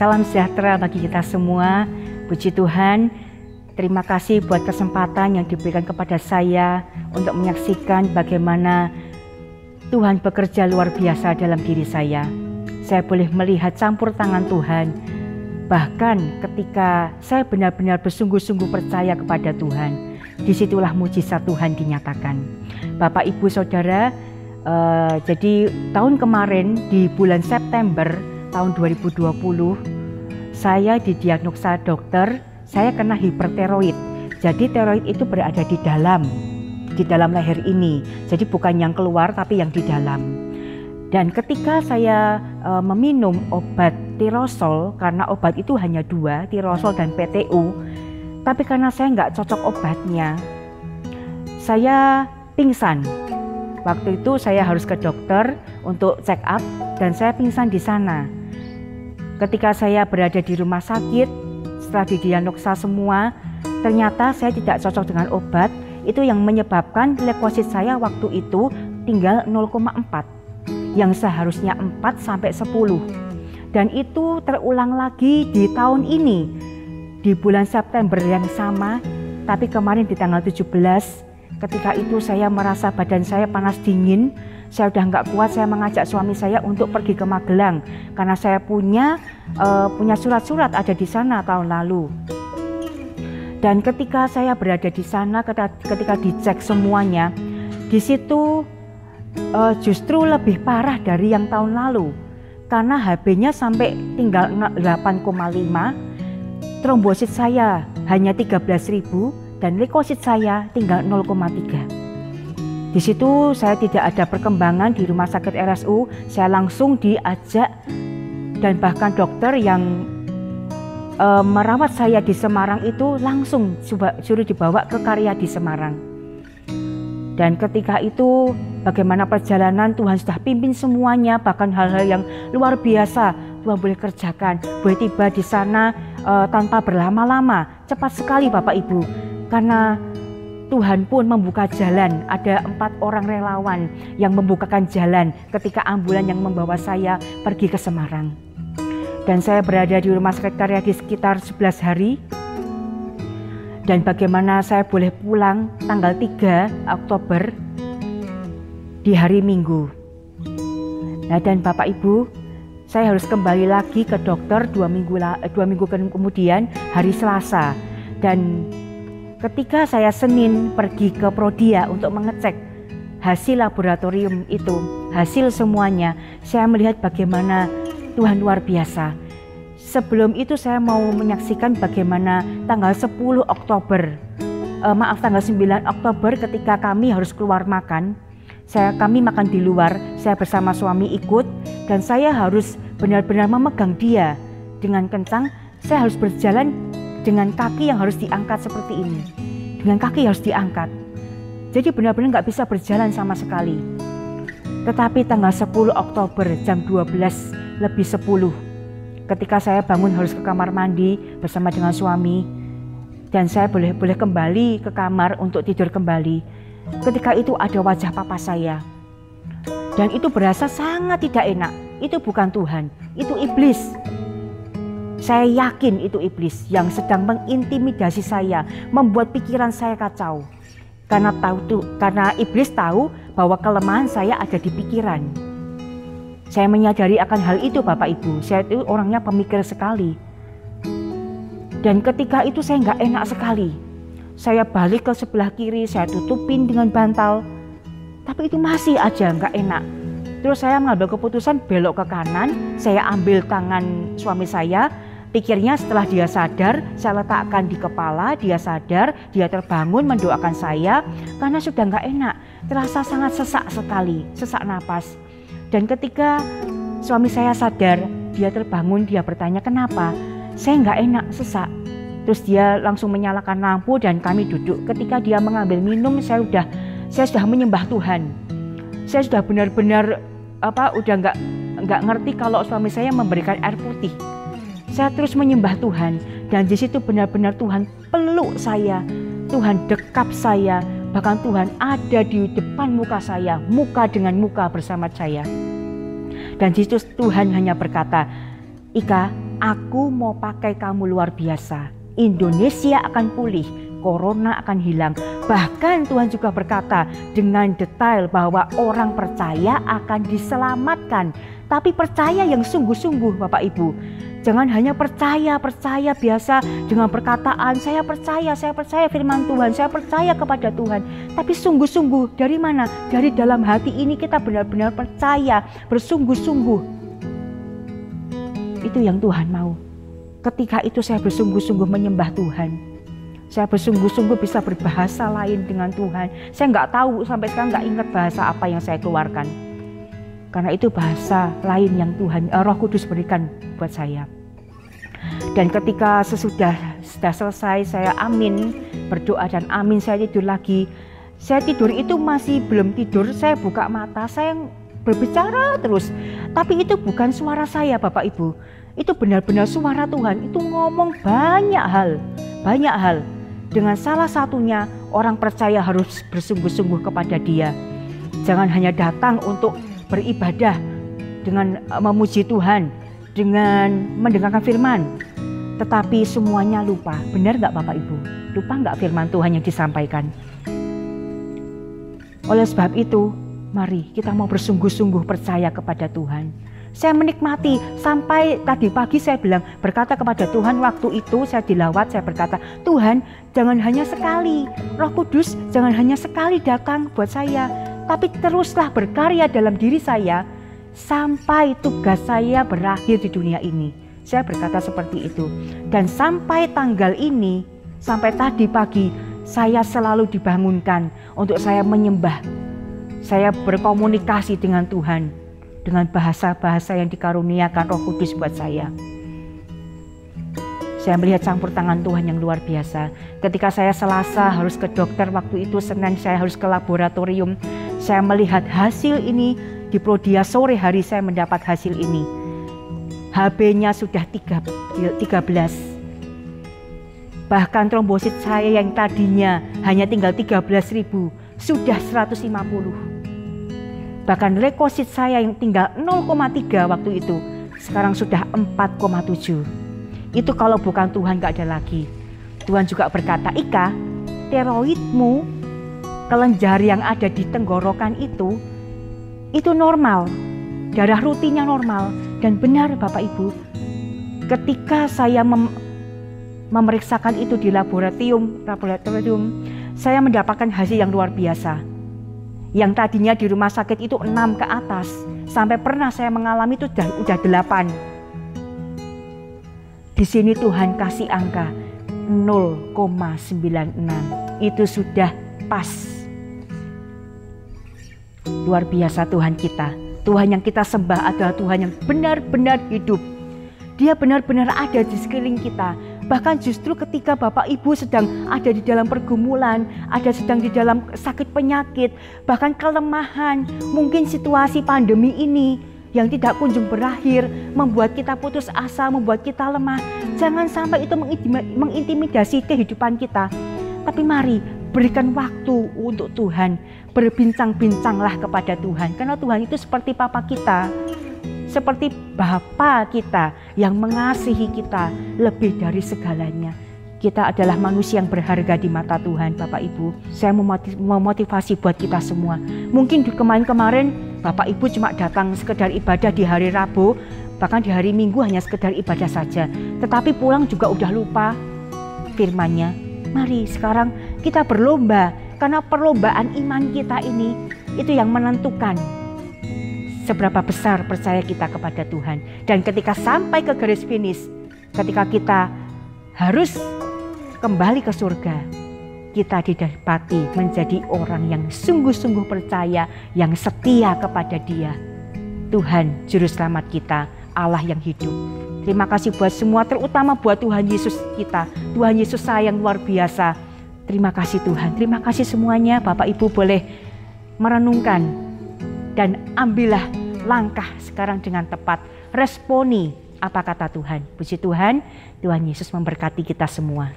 Salam sejahtera bagi kita semua. Puji Tuhan, terima kasih buat kesempatan yang diberikan kepada saya untuk menyaksikan bagaimana Tuhan bekerja luar biasa dalam diri saya. Saya boleh melihat campur tangan Tuhan. Bahkan ketika saya benar-benar bersungguh-sungguh percaya kepada Tuhan, disitulah mujizat Tuhan dinyatakan. Bapak, Ibu, Saudara, jadi tahun kemarin di bulan September tahun 2020, saya didiagnosa dokter, saya kena hipertiroid. Jadi tiroid itu berada di dalam leher ini. Jadi bukan yang keluar tapi yang di dalam. Dan ketika saya meminum obat tirosol, karena obat itu hanya 2, tirosol dan PTU, tapi karena saya nggak cocok obatnya, saya pingsan. Waktu itu saya harus ke dokter untuk check up dan saya pingsan di sana. Ketika saya berada di rumah sakit, setelah didiagnosa semua, ternyata saya tidak cocok dengan obat. Itu yang menyebabkan leukosit saya waktu itu tinggal 0,4, yang seharusnya 4-10. Dan itu terulang lagi di tahun ini, di bulan September yang sama, tapi kemarin di tanggal 17, ketika itu saya merasa badan saya panas dingin. Saya udah nggak kuat, saya mengajak suami saya untuk pergi ke Magelang karena saya punya surat-surat ada di sana tahun lalu. Dan ketika saya berada di sana, ketika dicek semuanya, di situ justru lebih parah dari yang tahun lalu karena HB-nya sampai tinggal 8,5, trombosit saya hanya 13.000 dan leukosit saya tinggal 0,3. Di situ saya tidak ada perkembangan di rumah sakit RSU, saya langsung diajak dan bahkan dokter yang merawat saya di Semarang itu langsung suruh dibawa ke Karya di Semarang. Dan ketika itu bagaimana perjalanan Tuhan sudah pimpin semuanya, bahkan hal-hal yang luar biasa Tuhan boleh kerjakan, boleh tiba di sana tanpa berlama-lama, cepat sekali Bapak Ibu, karena Tuhan pun membuka jalan. Ada 4 orang relawan yang membukakan jalan ketika ambulan yang membawa saya pergi ke Semarang. Dan saya berada di rumah sakit Karya di sekitar 11 hari. Dan bagaimana saya boleh pulang tanggal 3 Oktober di hari Minggu. Nah, dan Bapak Ibu, saya harus kembali lagi ke dokter 2 minggu kemudian hari Selasa. Dan ketika saya Senin pergi ke Prodia untuk mengecek hasil laboratorium itu, hasil semuanya, saya melihat bagaimana Tuhan luar biasa. Sebelum itu saya mau menyaksikan bagaimana tanggal 10 Oktober, tanggal 9 Oktober ketika kami harus keluar makan. Kami makan di luar, saya bersama suami ikut dan saya harus benar-benar memegang dia dengan kencang. Saya harus berjalan dengan kaki yang harus diangkat seperti ini. Dengan kaki harus diangkat. Jadi benar-benar nggak bisa berjalan sama sekali. Tetapi tanggal 10 Oktober jam 12:10, ketika saya bangun harus ke kamar mandi bersama dengan suami, dan saya boleh kembali ke kamar untuk tidur kembali. Ketika itu ada wajah papa saya. Dan itu berasa sangat tidak enak. Itu bukan Tuhan, itu iblis. Saya yakin itu iblis yang sedang mengintimidasi saya, membuat pikiran saya kacau. Karena iblis tahu bahwa kelemahan saya ada di pikiran. Saya menyadari akan hal itu Bapak Ibu, saya itu orangnya pemikir sekali. Dan ketika itu saya nggak enak sekali. Saya balik ke sebelah kiri, saya tutupin dengan bantal. Tapi itu masih aja nggak enak. Terus saya mengambil keputusan belok ke kanan, saya ambil tangan suami saya. Pikirnya setelah dia sadar, saya letakkan di kepala, dia sadar, dia terbangun mendoakan saya karena sudah nggak enak, terasa sangat sesak sekali, sesak napas. Dan ketika suami saya sadar, dia terbangun, dia bertanya kenapa? Saya nggak enak, sesak. Terus dia langsung menyalakan lampu dan kami duduk. Ketika dia mengambil minum, saya sudah menyembah Tuhan. Saya sudah benar-benar udah nggak ngerti kalau suami saya memberikan air putih. Saya terus menyembah Tuhan dan di situ benar-benar Tuhan peluk saya, Tuhan dekap saya, bahkan Tuhan ada di depan muka saya, muka dengan muka bersama saya. Dan di situ Tuhan hanya berkata, Ika, Aku mau pakai kamu luar biasa. Indonesia akan pulih, corona akan hilang. Bahkan Tuhan juga berkata dengan detail bahwa orang percaya akan diselamatkan. Tapi percaya yang sungguh-sungguh Bapak Ibu. Jangan hanya percaya biasa dengan perkataan saya percaya firman Tuhan, saya percaya kepada Tuhan. Tapi sungguh-sungguh dari mana? Dari dalam hati ini kita benar-benar percaya, bersungguh-sungguh. Itu yang Tuhan mau. Ketika itu saya bersungguh-sungguh menyembah Tuhan. Saya bersungguh-sungguh bisa berbahasa lain dengan Tuhan. Saya nggak tahu, sampai sekarang nggak ingat bahasa apa yang saya keluarkan. Karena itu bahasa lain yang Tuhan, Roh Kudus berikan buat saya. Dan ketika sudah selesai, saya amin, berdoa dan amin, saya tidur lagi. Saya tidur itu masih belum tidur, saya buka mata, saya berbicara terus. Tapi itu bukan suara saya Bapak Ibu. Itu benar-benar suara Tuhan, itu ngomong banyak hal. Dengan salah satunya orang percaya harus bersungguh-sungguh kepada Dia. Jangan hanya datang untuk beribadah dengan memuji Tuhan, dengan mendengarkan firman, tetapi semuanya lupa. Benar nggak Bapak Ibu? Lupa nggak firman Tuhan yang disampaikan? Oleh sebab itu, mari kita mau bersungguh-sungguh percaya kepada Tuhan. Saya menikmati sampai tadi pagi saya berkata kepada Tuhan, waktu itu saya dilawat, saya berkata, Tuhan jangan hanya sekali, Roh Kudus jangan hanya sekali datang buat saya, tapi teruslah berkarya dalam diri saya sampai tugas saya berakhir di dunia ini. Saya berkata seperti itu. Dan sampai tanggal ini, sampai tadi pagi, saya selalu dibangunkan untuk saya menyembah. Saya berkomunikasi dengan Tuhan dengan bahasa-bahasa yang dikaruniakan Roh Kudus buat saya. Saya melihat campur tangan Tuhan yang luar biasa. Ketika saya Selasa harus ke dokter, waktu itu Senin saya harus ke laboratorium. Saya melihat hasil ini, di Prodia sore hari saya mendapat hasil ini. HB-nya sudah 13. Bahkan trombosit saya yang tadinya hanya tinggal 13.000, sudah 150. Bahkan leukosit saya yang tinggal 0,3 waktu itu, sekarang sudah 4,7. Itu kalau bukan Tuhan gak ada lagi. Tuhan juga berkata, Ika, tiroidmu, kelenjar yang ada di tenggorokan itu normal. Darah rutinnya normal. Dan benar Bapak Ibu, ketika saya memeriksakan itu di laboratorium, saya mendapatkan hasil yang luar biasa. Yang tadinya di rumah sakit itu 6 ke atas, sampai pernah saya mengalami itu udah 8. Di sini Tuhan kasih angka 0,96. Itu sudah pas. Luar biasa Tuhan kita. Tuhan yang kita sembah adalah Tuhan yang benar-benar hidup. Dia benar-benar ada di sekeliling kita. Bahkan justru ketika Bapak Ibu sedang ada di dalam pergumulan, sedang di dalam sakit penyakit, bahkan kelemahan, mungkin situasi pandemi ini yang tidak kunjung berakhir, membuat kita putus asa, membuat kita lemah. Jangan sampai itu mengintimidasi kehidupan kita. Tapi mari berikan waktu untuk Tuhan, berbincang-bincanglah kepada Tuhan. Karena Tuhan itu seperti Papa kita, seperti Bapa kita yang mengasihi kita lebih dari segalanya. Kita adalah manusia yang berharga di mata Tuhan Bapak Ibu. Saya memotivasi buat kita semua. Mungkin di kemarin Bapak Ibu cuma datang sekedar ibadah di hari Rabu, bahkan di hari Minggu hanya sekedar ibadah saja. Tetapi pulang juga udah lupa firman-Nya. Mari sekarang kita berlomba, karena perlombaan iman kita ini itu yang menentukan seberapa besar percaya kita kepada Tuhan. Dan ketika sampai ke garis finish, ketika kita harus kembali ke surga, kita didapati menjadi orang yang sungguh-sungguh percaya, yang setia kepada Dia, Tuhan Juru Selamat kita, Allah yang hidup. Terima kasih buat semua, terutama buat Tuhan Yesus kita. Tuhan Yesus sayang luar biasa. Terima kasih Tuhan, terima kasih semuanya. Bapak Ibu boleh merenungkan dan ambillah langkah sekarang dengan tepat. Responi apa kata Tuhan. Puji Tuhan, Tuhan Yesus memberkati kita semua.